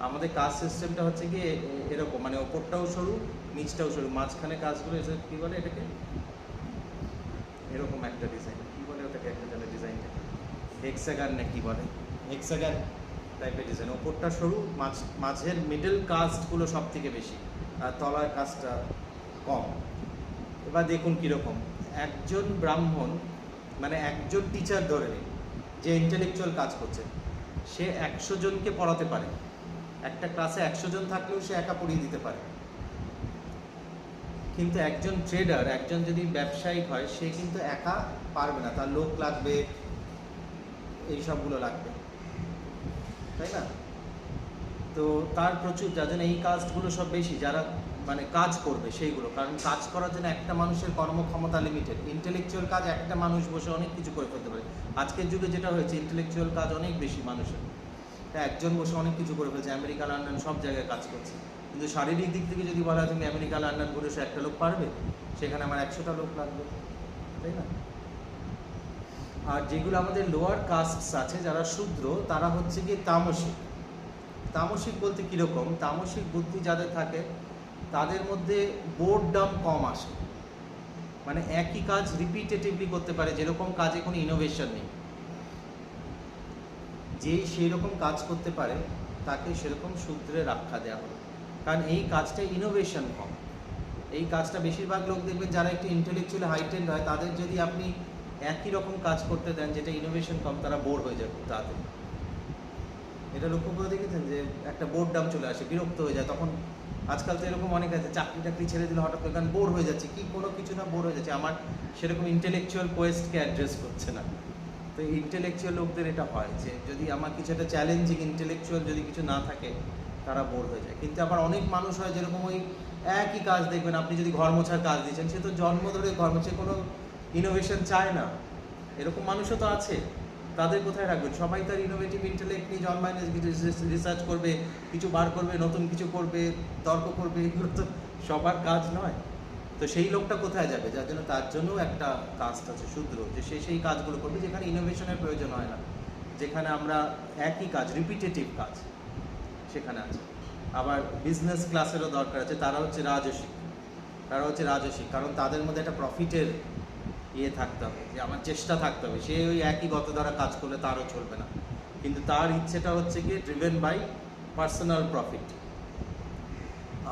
আমাদের কাস্ট সিস্টেমটা হচ্ছে কি এরকম, মানে ওপরটাও সরু, নিচটাও সরু, মাঝখানে কাজগুলো এসে কী বলে এটাকে, এরকম একটা ডিজাইন, কী বলে ওটাকে, একটা জানে ডিজাইনটা, হেক্সাগান না কি বলে, হেক্সাগান টাইপের ডিজাইন, ওপরটা সরু, মাঝের মিডল কাস্টগুলো সব থেকে বেশি, আর তলার কাস্টটা কম। এবার দেখুন কীরকম, একজন ব্রাহ্মণ মানে একজন টিচার ধরে নিন, যে ইন্টেলেকচুয়াল কাজ করছে, সে 100 জনকে পড়াতে পারে, একটা ক্লাসে 100 জন থাকলেও সে একা পড়িয়ে দিতে পারে। কিন্তু একজন ট্রেডার, একজন যদি ব্যবসায়িক হয়, সে কিন্তু একা পারবে না, তার লোক লাগবে, এই সবগুলো লাগবে, তাই না? তো তার প্রচুর, যার জন্য এই কাজগুলো সব বেশি, যারা মানে কাজ করবে সেইগুলো, কারণ কাজ করার জন্য একটা মানুষের কর্মক্ষমতা লিমিটেড। ইন্টেলেকচুয়াল কাজ একটা মানুষ বসে অনেক কিছু করে ফেলতে পারে। আজকের যুগে যেটা হয়েছে, ইন্টেলেকচুয়াল কাজ অনেক বেশি মানুষের, একজন বসে অনেক কিছু করে ফেলছে, আমেরিকা লন্ডন সব জায়গায় কাজ করছে। কিন্তু শারীরিক দিক থেকে যদি বলা হয় তুমি আমেরিকা লন্ডন ঘুরে সে একটা লোক পারবে, সেখানে আমার 100টা লোক লাগবে, তাই না? আর যেগুলো আমাদের লোয়ার কাস্টস আছে, যারা শূদ্র, তারা হচ্ছে গিয়ে তামসিক। তামসিক বলতে কীরকম, তামসিক বুদ্ধি যাদের থাকে, তাদের মধ্যে বোরডাম কম আসে, মানে একই কাজ রিপিটেটিভলি করতে পারে, যেরকম কাজে কোনো ইনোভেশন নেই। যেই সেই রকম কাজ করতে পারে, তাকে সেরকম সূত্রে রক্ষা দেওয়া হবে, কারণ এই কাজটা ইনোভেশন কম। এই কাজটা বেশিরভাগ লোক দেখবেন যারা একটু ইন্টেলেকচুয়ালি হাইটেন্ড হয়, তাদের যদি আপনি একই রকম কাজ করতে দেন যেটা ইনোভেশন কম, তারা বোর হয়ে যায় খুব তাড়াতাড়ি। এটা লক্ষ্য করে দেখেছেন যে একটা বোরডাম চলে আসে, বিরক্ত হয়ে যায়। তখন আজকাল তো এরকম অনেক আছে, চাকরি টাকরি ছেড়ে দিলে হঠাৎ করে, কারণ বোর হয়ে যাচ্ছে, কি কোনো কিছু না বোর হয়ে যাচ্ছে, আমার সেরকম ইন্টেলেকচুয়াল কোয়েস্টকে অ্যাড্রেস করছে না। তো ইন্টেলেকচুয়াল লোকদের এটা হয় যে যদি আমার কিছু একটা চ্যালেঞ্জিং ইন্টেলেকচুয়াল যদি কিছু না থাকে, তারা বোর হয়ে যায়। কিন্তু আবার অনেক মানুষ হয় যেরকম ওই একই কাজ দেখবেন, আপনি যদি ঘর মোছার কাজ দিয়েছেন, সে তো জন্ম ধরে ঘর মোছে, কোনো ইনোভেশন চায় না, এরকম মানুষও তো আছে। তাদের কোথায় রাখবেন? সবাই তার ইনোভেটিভ ইন্টেলেক্ট নিয়ে জন্মায়, রিসার্চ করবে, কিছু বার করবে, নতুন কিছু করবে, তর্ক করবে, এগুলো তো সবার কাজ নয়। তো সেই লোকটা কোথায় যাবে? যার জন্য তার জন্য একটা কাস্ট আছে শূদ্র, যে সে সেই কাজগুলো করবে যেখানে ইনোভেশনের প্রয়োজন হয় না, যেখানে আমরা একই কাজ, রিপিটেটিভ কাজ সেখানে আছে। আবার বিজনেস ক্লাসেরও দরকার আছে, তারা হচ্ছে রাজসিক, কারণ তাদের মধ্যে একটা প্রফিটের থাকতে হবে, যে আমার চেষ্টা থাকতে হবে। সে ওই একই গত দ্বারা কাজ করলে তারও চলবে না, কিন্তু তার ইচ্ছেটা হচ্ছে গিয়ে ড্রিভেন বাই পার্সোনাল প্রফিট।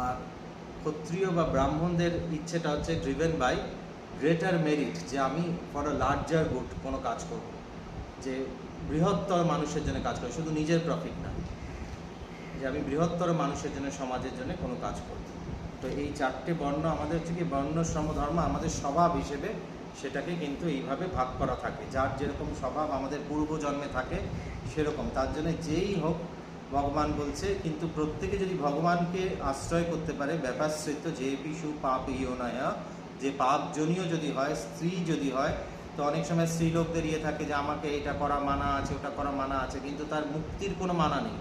আর ক্ষত্রিয় বা ব্রাহ্মণদের ইচ্ছেটা হচ্ছে ড্রিভেন বাই গ্রেটার মেরিট, যে আমি ফর আ লার্জার গুড কোনো কাজ করব, যে বৃহত্তর মানুষের জন্য কাজ করব, শুধু নিজের প্রফিট না, যে আমি বৃহত্তর মানুষের জন্য, সমাজের জন্য কোনো কাজ করব। তো এই চারটে বর্ণ আমাদের হচ্ছে কি বর্ণ শ্রম ধর্ম, আমাদের স্বভাব হিসেবে সেটাকে কিন্তু এইভাবে ভাগ করা থাকে, যার যেরকম স্বভাব আমাদের পূর্বজন্মে থাকে সেরকম। তার জন্য যেই হোক ভগবান বলছে, কিন্তু প্রত্যেকে যদি ভগবানকে আশ্রয় করতে পারে, ব্যাপাশ্রিত যে পিছু পাপ ইয়নায়া, যে পাপজনীয় যদি হয়, স্ত্রী যদি হয়, তো অনেক সময় স্ত্রী লোকদের থাকে যে আমাকে এটা করা মানা আছে, ওটা করা মানা আছে, কিন্তু তার মুক্তির কোনো মানা নেই।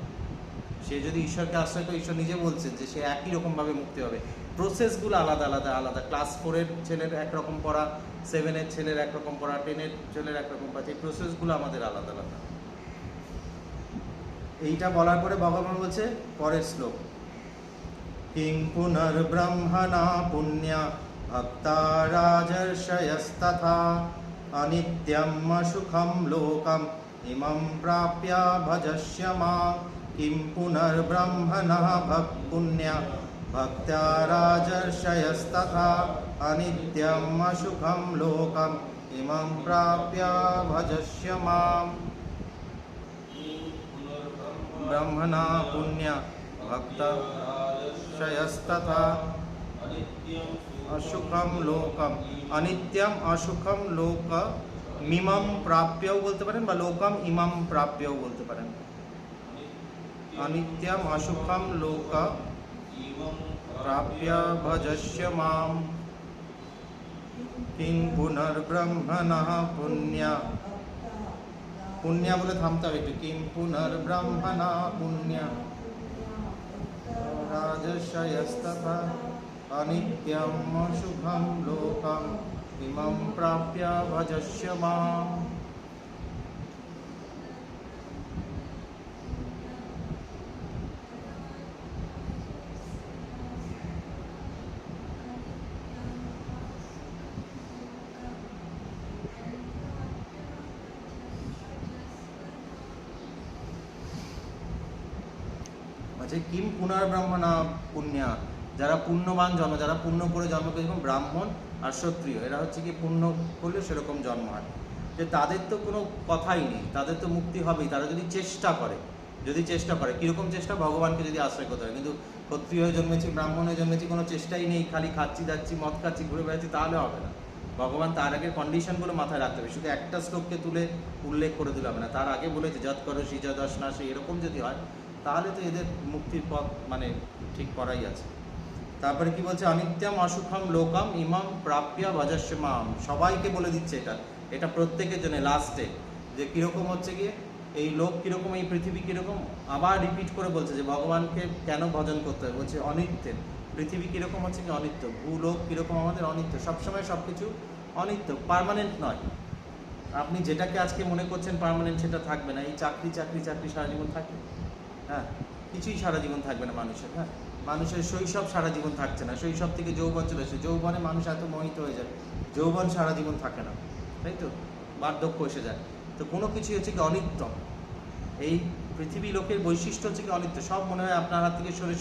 সে যদি ঈশ্বরকে আশ্রয় করে, ঈশ্বর নিজে বলছেন যে সে একই রকমভাবে মুক্তি হবে। প্রসেসগুলো আলাদা, ক্লাস 4-এর ছেলের একরকম পড়া, 7-এর ছেলের একরকম পড়া, 10-এর ছেলের একরকম পড়া, এই প্রসেসগুলো আমাদের আলাদা। এইটা বলার পরে ভগবান বলছে পরের শ্লোক, কিং পুনর্ব্রহ্মণা পুণ্যা ভক্তা রাজর্ষয়স্তথা অনিত্যম সুখম লোকম ইমং প্রাপ্য ভজস্য মাং। কিং পুনর্ব্রহ্মণা পুণ্যা ভক্তা রাজর্ষয়স্তথা অনিত্যম সুখম লোকম ইমং প্রাপ্য ভজস্য মাং। ব্রহ্মণা পুণ্য ভক্ত শয়স্তথা অসুখম লোকম, অনিত্যম অসুখম লোক মিমম প্রাপ্যও বলতে পারেন, বা লোকম ইমাম প্রাপ্যও বলতে পারেন। অনিত্যম অসুখম লোক প্রাপ্য ভজস্য মাম। কিং পুনর্ব্রহ্মণা পুণ্য, পুণ্য বলে থামতে হবে একটু, কিং পুনর্ব্রহ্মণা পুণ্য রাজর্ষয়স্তথা অনিত্যম শুভম লোকম ইমং প্রাপ্য ভজস্য মাম। কিম পুনর্ব্রহ্মণা পুণ্যা, যারা পুণ্যবান জন্ম, যারা পুণ্য করে জন্ম করে, যেমন ব্রাহ্মণ আর ক্ষত্রিয়, এরা হচ্ছে কি পুণ্য করলে সেরকম জন্ম হয়, যে তাদের তো কোনো কথাই নেই, তাদের তো মুক্তি হবেই, তারা যদি চেষ্টা করে। কীরকম চেষ্টা? ভগবানকে যদি আশ্রয় করতে হয়। কিন্তু ক্ষত্রিয় হয়ে জন্মেছি, ব্রাহ্মণ হয়ে জন্মেছি, কোনো চেষ্টাই নেই, খালি খাচ্ছি যাচ্ছি, মদ খাচ্ছি, ঘুরে বেড়াচ্ছি, তাহলে হবে না। ভগবান তার আগের কন্ডিশনগুলো মাথায় রাখতে হবে, শুধু একটা শ্লোককে তুলে উল্লেখ করে দিলে হবে না। তার আগে বলেছে যৎ করো যদশ্নাসী, এরকম যদি হয় তাহলে তো এদের মুক্তির পথ ঠিক করাই আছে। তারপরে কি বলছে, অনিত্যম অসুখম লোকম ইমাম প্রাপ্য ভজস্য মাম। সবাইকে বলে দিচ্ছে এটা প্রত্যেকের জন্য লাস্টে, যে কীরকম হচ্ছে গিয়ে এই লোক কীরকম, এই পৃথিবী কীরকম, আবার রিপিট করে বলছে যে ভগবানকে কেন ভজন করতে হবে। বলছে অনিত্যের, পৃথিবী কীরকম হচ্ছে কি অনিত্য, ভূলোক কীরকম আমাদের অনিত্য, সবসময় সব কিছু অনিত্য, পার্মানেন্ট নয়। আপনি যেটাকে আজকে মনে করছেন পার্মানেন্ট, সেটা থাকবে না। এই চাকরি সারা জীবন থাকবে, হ্যাঁ, কিছুই সারা জীবন থাকবে না মানুষের। হ্যাঁ, মানুষের শৈশব সারা জীবন থাকছে না, শৈশব থেকে যৌবন চলে আসে, যৌবনে মানুষ এত মোহিত হয়ে যায়, যৌবন সারা জীবন থাকে না, তাই তো, বার্ধক্য এসে যায়। তো কোনো কিছুই হচ্ছে কি অনিত্য। এই পৃথিবী লোকের বৈশিষ্ট্য হচ্ছে কি অনিত্য। সব মনে হয় আপনার হাত থেকে সরে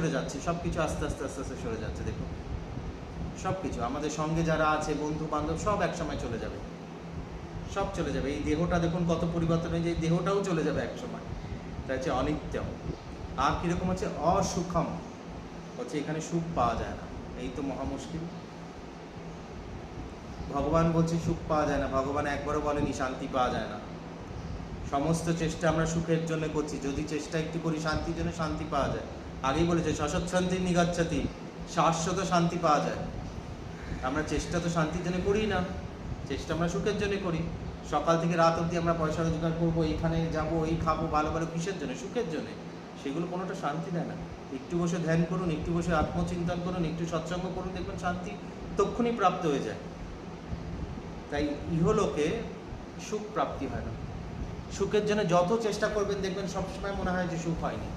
যাচ্ছে, সব কিছু আস্তে আস্তে সরে যাচ্ছে। দেখুন, সব কিছু আমাদের সঙ্গে যারা আছে, বন্ধু বান্ধব, সব একসময় চলে যাবে, সব চলে যাবে। এই দেহটা দেখুন কত পরিবর্তন হয়ে যায়, দেহটাও চলে যাবে এক সময়। তাই হচ্ছে অনিত্য। আর কীরকম হচ্ছে অসুখম, হচ্ছে এখানে সুখ পাওয়া যায় না, এই তো মহা মুশকিল। ভগবান বলছে সুখ পাওয়া যায় না, ভগবান একবারও বলেনি শান্তি পাওয়া যায় না। সমস্ত চেষ্টা আমরা সুখের জন্য করছি, যদি চেষ্টা একটু করি শান্তির জন্য, শান্তি পাওয়া যায়। আগেই বলেছে শশচ্ছন্তি নিগচ্ছতি, শাশ্বত শান্তি পাওয়া যায়। আমরা চেষ্টা তো শান্তির জন্য করি না, চেষ্টা আমরা সুখের জন্য করি। সকাল থেকে রাত অবধি আমরা পয়সা রোজগার করবো, এইখানে যাবো, এই খাবো, ভালো ভালো, কিসের জন্য? সুখের জন্য। সেগুলো কোনোটা শান্তি দেয় না। একটু বসে ধ্যান করুন, একটু বসে আত্মচিন্তন করুন, একটু সৎসঙ্গ করুন, দেখবেন শান্তি তক্ষুনি প্রাপ্ত হয়ে যায়। তাই ইহলোকে সুখ প্রাপ্তি হয় না। সুখের জন্য যত চেষ্টা করবেন দেখবেন সবসময় মনে হয় যে সুখ হয়নি।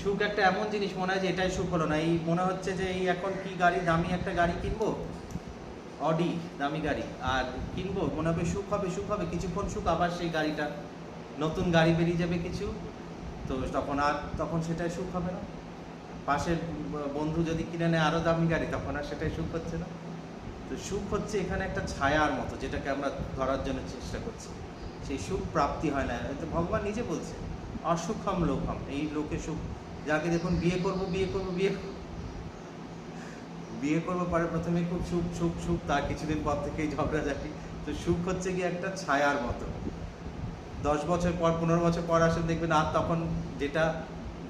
সুখ একটা এমন জিনিস, মনে হয় যে এটাই সুখ হলো না। এই মনে হচ্ছে যে এই এখন কি গাড়ি, দামি একটা গাড়ি কিনবো, অডি দামি গাড়ি, আর কিনবো, মনে হবে সুখ হবে সুখ হবে, কিছুক্ষণ সুখ, আবার সেই গাড়িটা নতুন গাড়ি বেরিয়ে যাবে কিছু, তো তখন সেটাই সুখ হবে না। পাশের বন্ধু যদি কিনে নেয় আরও দামি গাড়ি, তখন আর সেটাই সুখ হচ্ছে না। তো সুখ হচ্ছে এখানে একটা ছায়ার মতো, যেটাকে আমরা ধরার জন্য চেষ্টা করছি, সেই সুখ প্রাপ্তি হয় না। তো ভগবান নিজে বলছে অসুখম লোকম, এই লোকে সুখ। যাকে দেখুন বিয়ে করব পরে প্রথমে খুব সুখ সুখ সুখ, তার কিছুদিন পর থেকেই ঝগড়াঝাটি। তো সুখ হচ্ছে কি একটা ছায়ার মতো। 10 বছর পর 15 বছর পর আসেন দেখবেন, আর তখন যেটা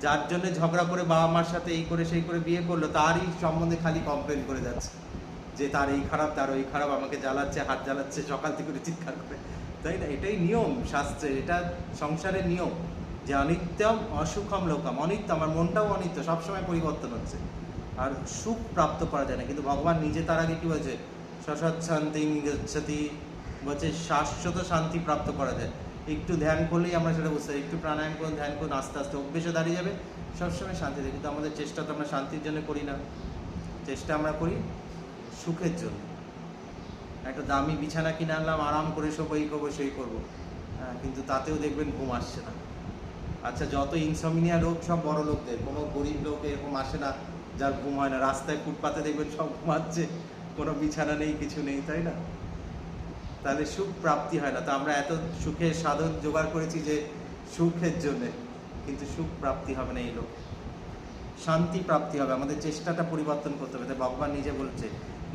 যার জন্য ঝগড়া করে বাবা মার সাথে এই করে সেই করে বিয়ে করলো, তারই সম্বন্ধে খালি কমপ্লেন করে যাচ্ছে যে তার এই খারাপ, তার ওই খারাপ, আমাকে জ্বালাচ্ছে, হাত জ্বালাচ্ছে, সকাল থেকে করে চিৎকার করে, তাই না? এটাই নিয়ম শাস্ত্রে, এটা সংসারের নিয়ম যে অনিত্যম অসুখম লোকম। অনিত্য, আমার মনটাও অনিত্য, সবসময় পরিবর্তন হচ্ছে, আর সুখ প্রাপ্ত করা যায় না। কিন্তু ভগবান নিজে তার আগে কি বলছে, সসৎশান্তি গচ্ছতি, বলছে শাশ্বত শান্তি প্রাপ্ত করা যায়। একটু ধ্যান করলেই আমরা সেটা বুঝতে পারি, একটু প্রাণায়াম করুন, ধ্যান করুন, আস্তে আস্তে অভ্যেসে দাঁড়িয়ে যাবে, সবসময় শান্তি দেয়। কিন্তু আমাদের চেষ্টা তো আমরা শান্তির জন্য করি না, চেষ্টা আমরা করি সুখের জন্য। একটা দামি বিছানা কিনে আনলাম, আরাম করে শোবো, এই করবো সেই করবো, হ্যাঁ, কিন্তু তাতেও দেখবেন ঘুম আসছে না। আচ্ছা, যত ইনসোমনিয়া রোগ সব বড় লোকদের, কোনো গরিব লোক এরকম আসে না যার ঘুম হয় না। রাস্তায় ফুটপাতে দেখবেন সব ঘুমাচ্ছে, কোনো বিছানা নেই, কিছু নেই, তাই না? তাহলে সুখ প্রাপ্তি হয় না। তো আমরা এত সুখের সাধন জোগাড় করেছি যে সুখের জন্যে, কিন্তু সুখ প্রাপ্তি হবে না এই লোক, শান্তি প্রাপ্তি হবে। আমাদের চেষ্টাটা পরিবর্তন করতে হবে। তাই ভগবান নিজে বলছে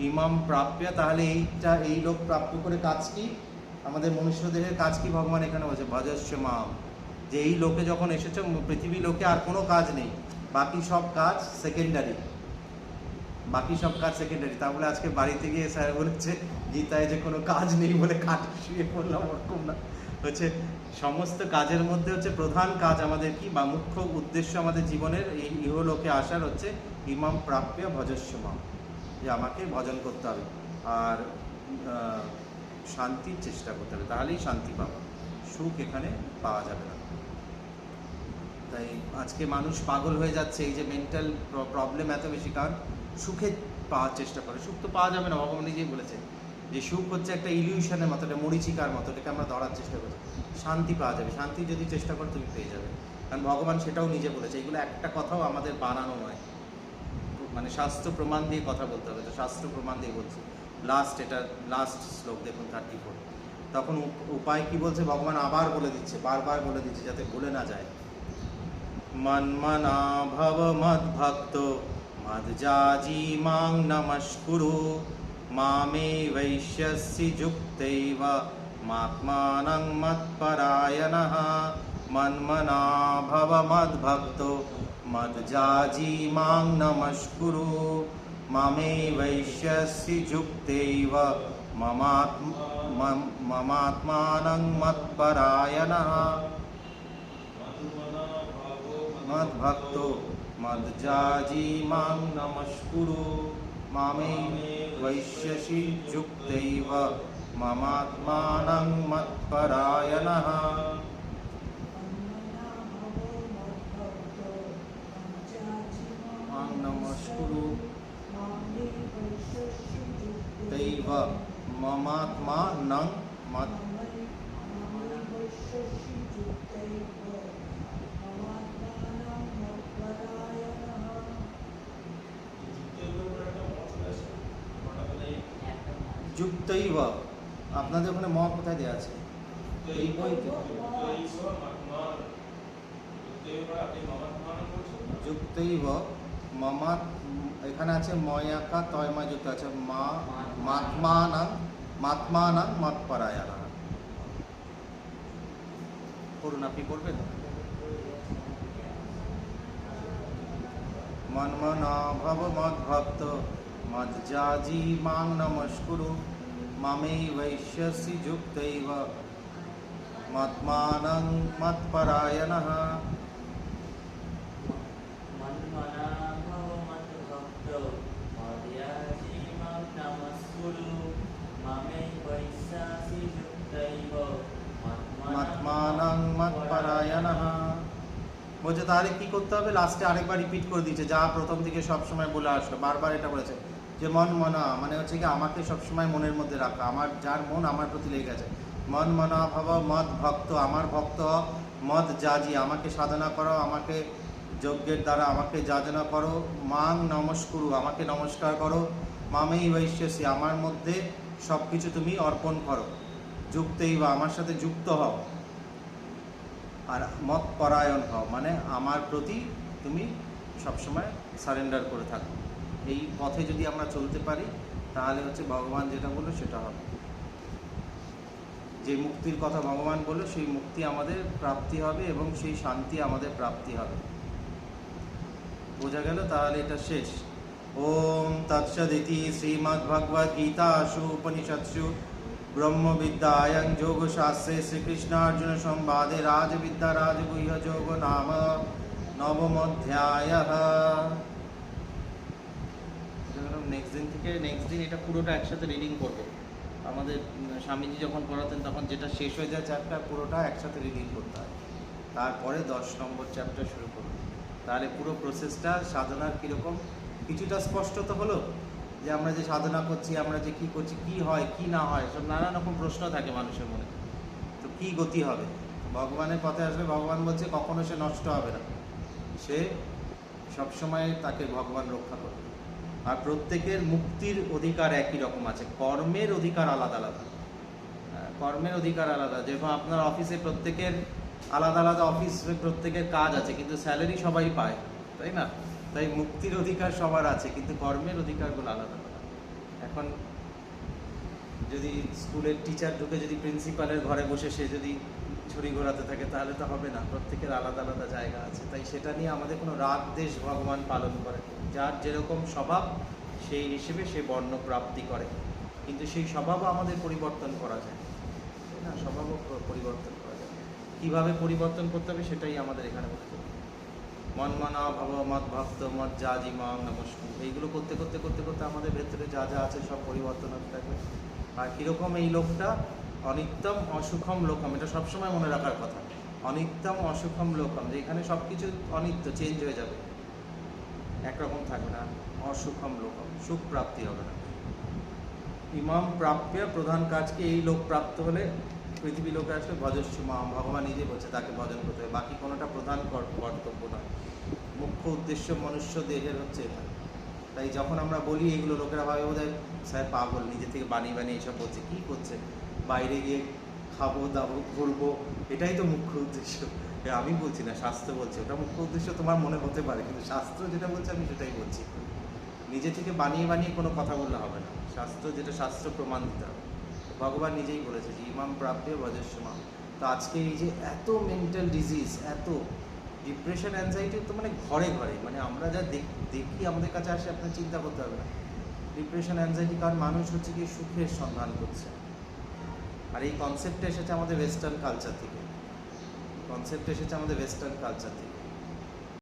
ইমাম প্রাপ্য, তাহলে এই লোক প্রাপ্য করে কাজ কি, আমাদের মনুষ্য দেহের কাজ কি? ভগবান এখানে বলছে ভজস্য মাম, যে এই লোকে যখন এসেছো, পৃথিবী লোকে আর কোনো কাজ নেই, বাকি সব কাজ সেকেন্ডারি, তা বলে আজকে বাড়িতে গিয়ে স্যার বলেছে গীতায় যে কোনো কাজ নেই বলে খাটে শুয়ে পড়লাম, ওরকম না। হচ্ছে সমস্ত কাজের মধ্যে হচ্ছে প্রধান কাজ আমাদের কি, বা মুখ্য উদ্দেশ্য আমাদের জীবনের এই ইহলোকে আসার হচ্ছে ইমাম প্রাপ্য ভজস্য মাম, যে আমাকে ভজন করতে হবে আর শান্তির চেষ্টা করতে হবে, তাহলেই শান্তি পাবো। সুখ এখানে পাওয়া যাবে না। তাই আজকে মানুষ পাগল হয়ে যাচ্ছে, এই যে মেন্টাল প্রবলেম এত বেশি, কারণ সুখে পাওয়ার চেষ্টা করে। সুখ তো পাওয়া যাবে না, ভগবান নিজেই বলেছে যে সুখ হচ্ছে একটা ইলিউশনের মতো, একটা মরিচিকার মতো, এটাকে আমরা ধরার চেষ্টা করছি। শান্তি পাওয়া যাবে, শান্তি যদি চেষ্টা করো তুমি পেয়ে যাবে, কারণ ভগবান সেটাও নিজে বলেছে। এগুলো একটা কথাও আমাদের বানানো নয়, মানে শাস্ত্র প্রমাণ দিয়ে কথা বলতে হবে। তো শাস্ত্র প্রমাণ দিয়ে বলছি। লাস্ট শ্লোক দেখুন 34। তখন উপায় কি বলছে ভগবান, আবার বলে দিচ্ছে, বারবার বলে দিচ্ছে যাতে ভুলে না যায়। মন্মনা ভব মদ্ভক্ত মদ্যাজি মাং নমস্কুরু, মামে বৈশ্যসি যুক্তৈব মাত্মানং মৎপরায়ণঃ। মন্মনা ভব মদ্ভক্ত মদ্যাজি মাং নমস্কুরু, মামে বৈশ্যসি যুক্তৈব মমাত্মানং মৎপরায়ণঃ। মদ্ভক্ত মদ্যাজি মাং নমস্কুরু, মামে বৈশ্যসি যুক্তৈব মমাত্মানং মৎপরায়ণঃ। মাং নমস্কুরু তৈব মমাত্মানং যুক্তৈব। আপনাদের ওখানে ম কোথায় দেওয়া আছে? এই বইতে যুক্তৈব মমা, এখানে আছে ময়াকা তয়মা যুক্ত আছে, মা মাত্মানাং মৎপরায়ণঃ। করুন, আপনি করবেন। মন্মনা ভব মদ্ভক্ত মদ্যাজি মাং নমস্কুরু, মামে বৈশ্যসি যুক্তৈব मत्मानं मत्परायणः मन्मना भव मद्भक्तो मद्याजी मां नमस्कुरु मामेवैष्यासि युक्तैव मत्मानं मत्परायणः। বলছে তাহলে কি করতে হবে, লাস্টে আরেকবার রিপিট করে দিয়েছে যা প্রথম থেকে সবসময় বলে আসলো, বারবার এটা বলেছে যে মন মনা মানে হচ্ছে কি আমাকে সবসময় মনের মধ্যে রাখা, আমার যার মন আমার প্রতি লেগে গেছে। মন মনা ভাব মদ ভক্ত, আমার ভক্ত মদ যাজি, আমাকে সাধনা করো, আমাকে যজ্ঞের দ্বারা আমাকে যাজনা করো। মাং নমস্কুরু, আমাকে নমস্কার করো। মামেই বৈশ্যসী, আমার মধ্যে সব কিছু তুমি অর্পণ করো। যুক্তেই বা, আমার সাথে যুক্ত হও। আর মত পরায়ণ হও মানে আমার প্রতি তুমি সবসময় সারেন্ডার করে থাকো। এই পথে যদি আমরা চলতে পারি তাহলে হচ্ছে ভগবান যেটা বললো সেটা হবে। যে মুক্তির কথা ভগবান বললো সেই মুক্তি আমাদের প্রাপ্তি হবে এবং সেই শান্তি আমাদের প্রাপ্তি হবে। বোঝা গেল? তাহলে এটা শেষ। ওম তৎসদিতি শ্রীমদ্ভগবদ গীতাসু উপনিষৎসু ব্রহ্মবিদ্যায়াং যোগশাস্ত্রে শ্রীকৃষ্ণার্জুন সংবাদে রাজবিদ্যা রাজগুহ্য যোগ নাম নবমোধ্যায়ঃ। নেক্সট দিন এটা পুরোটা একসাথে রিডিং করবো। আমাদের স্বামীজি যখন পড়াতেন তখন যেটা শেষ হয়ে যায় চ্যাপ্টার পুরোটা একসাথে রিডিং করতে হয়, তারপরে 10 নম্বর চ্যাপ্টার শুরু করবো। তাহলে পুরো প্রসেসটা সাধনার কীরকম কিছুটা স্পষ্ট তো হলো, যে আমরা যে সাধনা করছি, আমরা যে কী করছি, কী হয় কী না হয়, সব নানান রকম প্রশ্ন থাকে মানুষের মনে। তো কী গতি হবে? ভগবানের পথে আসলে ভগবান বলছে কখনো সে নষ্ট হবে না, সে সবসময় তাকে ভগবান রক্ষা করবে। আর প্রত্যেকের মুক্তির অধিকার একই রকম আছে, কর্মের অধিকার আলাদা আলাদা। কর্মের অধিকার আলাদা, যেরকম আপনার অফিসে প্রত্যেকের আলাদা আলাদা অফিস, প্রত্যেকের কাজ আছে কিন্তু স্যালারি সবাই পায়, তাই না? তাই মুক্তির অধিকার সবার আছে কিন্তু কর্মের অধিকারগুলো আলাদা আলাদা। এখন যদি স্কুলের টিচার ঢুকে যদি প্রিন্সিপালের ঘরে বসে সে যদি ছড়ি ঘোরাতে থাকে তাহলে তো হবে না, প্রত্যেকের আলাদা আলাদা জায়গা আছে। তাই সেটা নিয়ে আমাদের কোনো রাগ দেশ ভগবান পালন করে, যার যেরকম স্বভাব সেই হিসেবে সে বর্ণ প্রাপ্তি করে, কিন্তু সেই স্বভাবও আমাদের পরিবর্তন করা যায়, তাই না? স্বভাবও পরিবর্তন করা যায়। কীভাবে পরিবর্তন করতে হবে সেটাই আমাদের এখানে বলতে হবে। মন মনা ভব মদ ভক্ত মদ যাজি মাং নমস্কুর, এইগুলো করতে করতে করতে করতে আমাদের ভেতরে যা যা আছে সব পরিবর্তন হতে থাকবে। আর কীরকম এই লোকটা অনিত্যম অসুখম লোকম, এটা সবসময় মনে রাখার কথা। অনিত্যম অসুখম লোকম, যে এখানে সব কিছু অনিত্য, চেঞ্জ হয়ে যাবে, একরকম থাকবে না। অসুখম লোকম, সুখ প্রাপ্তি হবে না। ইমাম প্রাপ্য, প্রধান কাজকে এই লোক প্রাপ্ত হলে পৃথিবী লোকে আসলে ভজস্ব মাম, ভগবান নিজে বলছে তাকে ভজন করতে হবে, বাকি কোনোটা প্রধান কর্তব্য নয়। মুখ্য উদ্দেশ্য মনুষ্য দেহের হচ্ছে এটা। তাই যখন আমরা বলি এগুলো লোকেরা ভাবে বোধ হয় স্যার পাগল, নিজে থেকে বানিয়ে বানিয়ে এসব বলছে, কী করছে, বাইরে গিয়ে খাবো দাবো ঘুরবো, এটাই তো মুখ্য উদ্দেশ্য। আমি বলছি না, শাস্ত্র বলছে ওটা মুখ্য উদ্দেশ্য, তোমার মনে হতে পারে, কিন্তু শাস্ত্র যেটা বলছে আমি সেটাই বলছি। নিজে থেকে বানিয়ে বানিয়ে কোনো কথা বললে হবে না, শাস্ত্র যেটা শাস্ত্র প্রমাণ দিতে হবে। ভগবান নিজেই বলেছে যে ইমাম প্রাপ্য ভজস্ব মাম। তো আজকে এই যে এত মেন্টাল ডিজিজ, এত ডিপ্রেশন অ্যাংজাইটি তো মানে ঘরে ঘরে, মানে আমরা যা দেখি আমাদের কাছে আসে, আপনার চিন্তা করতে হবে না। ডিপ্রেশন অ্যাংজাইটি কারণ মানুষ হচ্ছে কি সুখের সন্ধান করছে। আর এই কনসেপ্টটা এসেছে আমাদের ওয়েস্টার্ন কালচার থেকে, কনসেপ্ট এসেছে আমাদের ওয়েস্টার্ন কালচার থেকে।